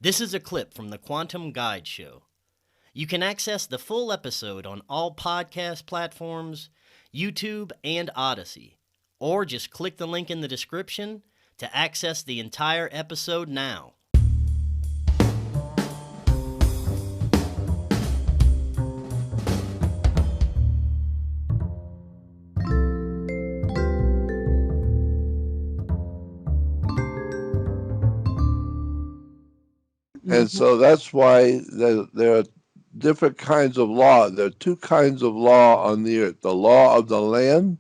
This is a clip from the Quantum Guide Show. You can access the full episode on all podcast platforms, YouTube, and Odyssey, or just click the link in the description to access the entire episode now. And so that's why there are different kinds of law. There are two kinds of law on the earth, the law of the land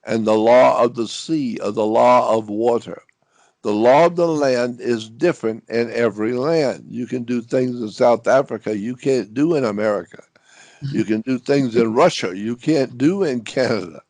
and the law of the sea, or the law of water. The law of the land is different in every land. You can do things in South Africa you can't do in America. You can do things in Russia you can't do in Canada.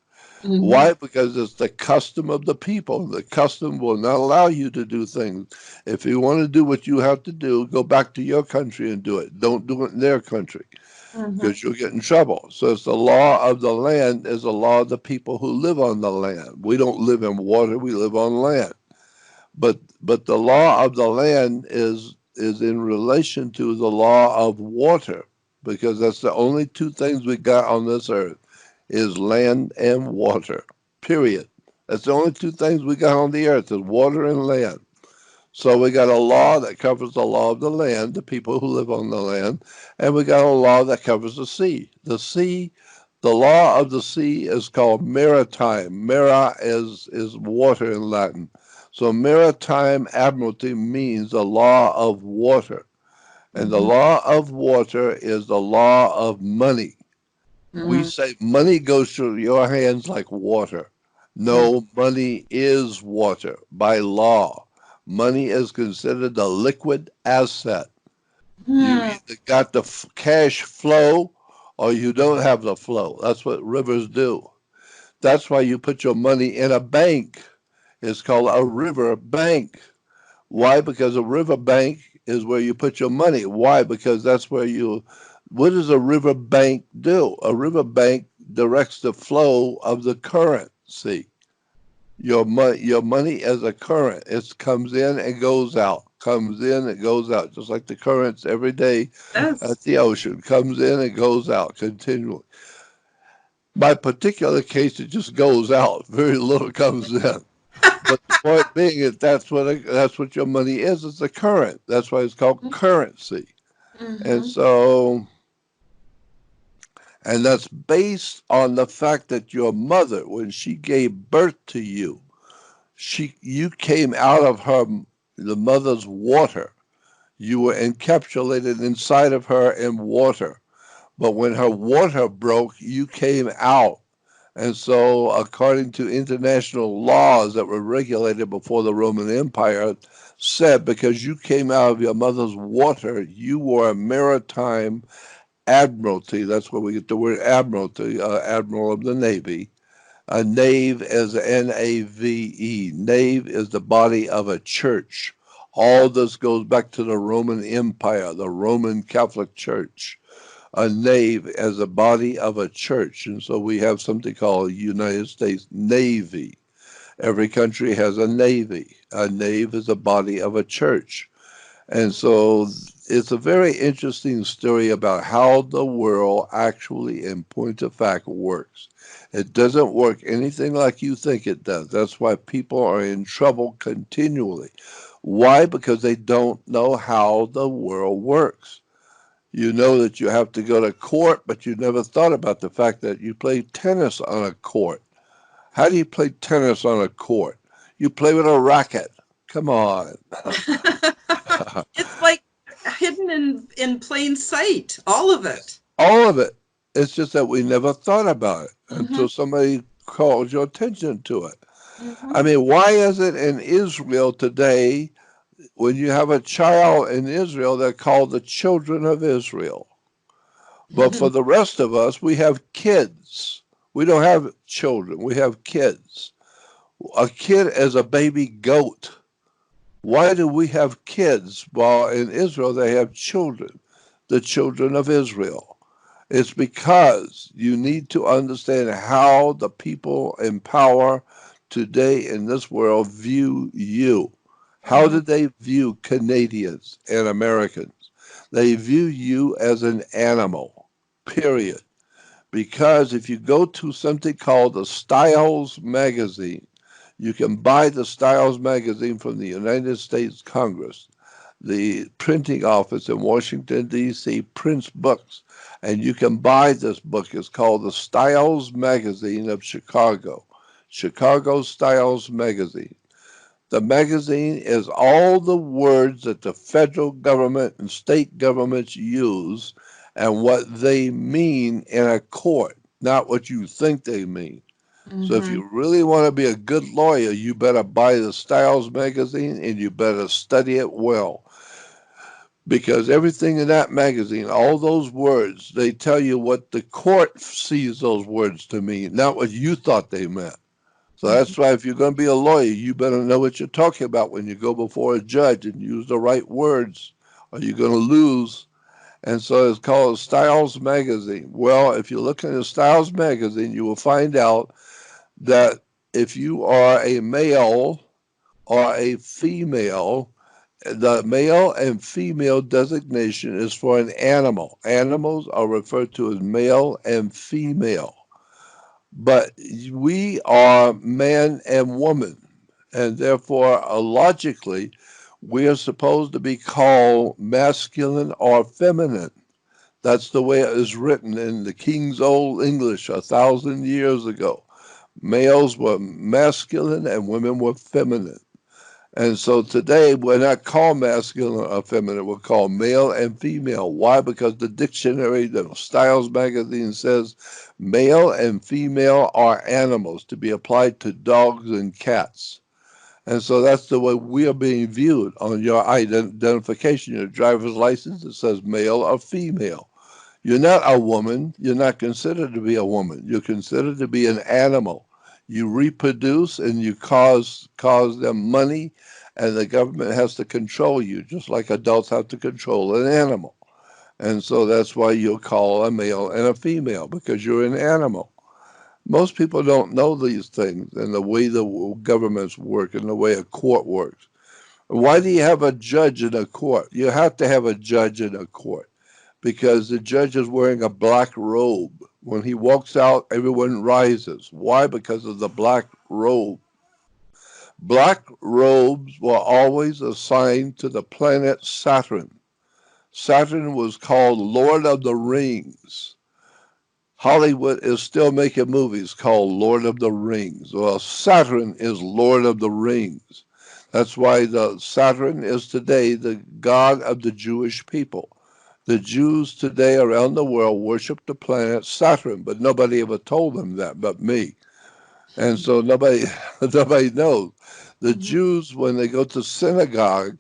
Why? Because it's the custom of the people. The custom will not allow you to do things. If you want to do what you have to do, go back to your country and do it. Don't do it in their country because you'll get in trouble. So it's the law of the land is the law of the people who live on the land. We don't live in water, we live on land. But the law of the land is in relation to the law of water, because that's the only two things we got on this earth is land and water, period. That's the only two things we got on the earth is water and land. So we got a law that covers the law of the land, the people who live on the land, and we got a law that covers the sea. The law of the sea is called maritime. Mara is water in Latin. So maritime admiralty means the law of water. And the law of water is the law of money. We say money goes through your hands like water. No, money is water by law. Money is considered a liquid asset. You either got the cash flow or you don't have the flow. That's what rivers do. That's why you put your money in a bank. It's called a river bank. Why? Because a river bank is where you put your money. Why? Because that's where what does a river bank do? A river bank directs the flow of the currency. Your money is a current. It comes in and goes out. Comes in and goes out, just like the currents every day at the ocean. Comes in and goes out continually. My particular case, it just goes out. Very little comes in. But the point being is that's what your money is. It's a current. That's why it's called currency. And so, and that's based on the fact that your mother, when she gave birth to you, you came out of the mother's water. You were encapsulated inside of her in water. But when her water broke, you came out. And so, according to international laws that were regulated before the Roman Empire, said because you came out of your mother's water, you were a maritime admiralty. That's where we get the word admiralty, admiral of the Navy. A nave is Nave. Nave is the body of a church. All this goes back to the Roman Empire, the Roman Catholic Church. A nave as a body of a church. And so we have something called the United States Navy. Every country has a navy. A nave is a body of a church. And so it's a very interesting story about how the world actually, in point of fact, works. It doesn't work anything like you think it does. That's why people are in trouble continually. Why? Because they don't know how the world works. You know that you have to go to court, but you never thought about the fact that you play tennis on a court. How do you play tennis on a court? You play with a racket. Come on. It's like hidden in plain sight, all of it. All of it. It's just that we never thought about it until somebody called your attention to it. I mean, why is it in Israel today, when you have a child in Israel, they're called the children of Israel? But for the rest of us, we have kids. We don't have children. We have kids. A kid is a baby goat. Why do we have kids while in Israel they have children, the children of Israel? It's because you need to understand how the people in power today in this world view you. How did they view Canadians and Americans? They view you as an animal, period. Because if you go to something called the Styles magazine, you can buy the Styles magazine from the United States Congress. The printing office in Washington, D.C. prints books, and you can buy this book. It's called the Styles Magazine of Chicago, Chicago Styles Magazine. The magazine is all the words that the federal government and state governments use and what they mean in a court, not what you think they mean. So if Mm-hmm. you really want to be a good lawyer, you better buy the Styles magazine and you better study it well. Because everything in that magazine, all those words, they tell you what the court sees those words to mean, not what you thought they meant. So that's why if you're going to be a lawyer, you better know what you're talking about when you go before a judge and use the right words, or you're going to lose. And so it's called Styles Magazine. Well, if you look in the Styles Magazine, you will find out that if you are a male or a female, the male and female designation is for an animal. Animals are referred to as male and female. But we are man and woman, and therefore, logically, we are supposed to be called masculine or feminine. That's the way it is written in the King's Old English 1,000 years ago. Males were masculine and women were feminine. And so today we're not called masculine or feminine, we're called male and female. Why? Because the dictionary, the Styles magazine says male and female are animals to be applied to dogs and cats. And so that's the way we are being viewed on your identification, your driver's license. It says male or female. You're not a woman. You're not considered to be a woman. You're considered to be an animal. You reproduce and you cause them money, and the government has to control you, just like adults have to control an animal. And so that's why you'll call a male and a female, because you're an animal. Most people don't know these things and the way the governments work and the way a court works. Why do you have a judge in a court? You have to have a judge in a court because the judge is wearing a black robe. When he walks out, everyone rises. Why? Because of the black robe. Black robes were always assigned to the planet Saturn. Saturn was called Lord of the Rings. Hollywood is still making movies called Lord of the Rings. Well, Saturn is Lord of the Rings. That's why the Saturn is today the god of the Jewish people. The Jews today around the world worship the planet Saturn, but nobody ever told them that but me. And so nobody knows. The Mm-hmm. Jews, when they go to synagogue,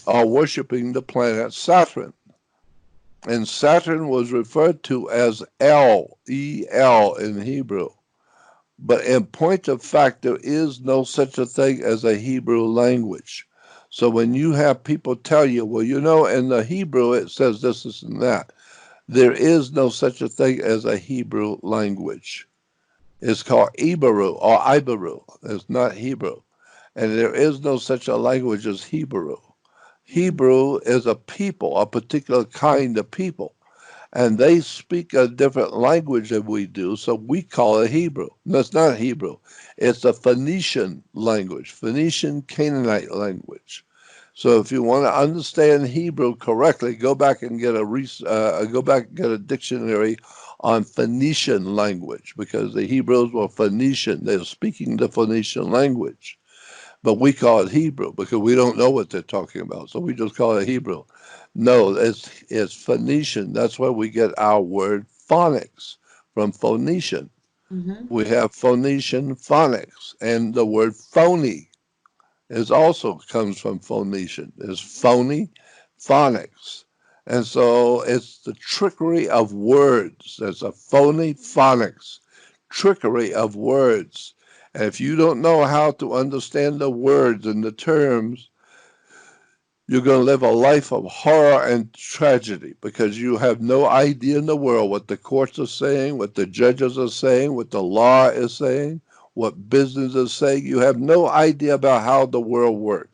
are worshiping the planet Saturn. And Saturn was referred to as El, E-L in Hebrew. But in point of fact, there is no such a thing as a Hebrew language. So when you have people tell you, well, you know, in the Hebrew it says this and that, there is no such a thing as a Hebrew language. It's called Ibru or Iberu. It's not Hebrew. And there is no such a language as Hebrew. Hebrew is a people, a particular kind of people. And they speak a different language than we do, so we call it Hebrew. No, it's not Hebrew. It's a Phoenician language, Phoenician Canaanite language. So if you want to understand Hebrew correctly, go back and get a dictionary on Phoenician language, because the Hebrews were Phoenician. They were speaking the Phoenician language. But we call it Hebrew because we don't know what they're talking about. So we just call it Hebrew. No, it's Phoenician. That's where we get our word phonics from Phoenician. Mm-hmm. We have Phoenician phonics, and the word phony is also comes from Phoenician. It's phony phonics. And so it's the trickery of words. There's a phony phonics, trickery of words. And if you don't know how to understand the words and the terms, you're going to live a life of horror and tragedy because you have no idea in the world what the courts are saying, what the judges are saying, what the law is saying, what business is saying. You have no idea about how the world works.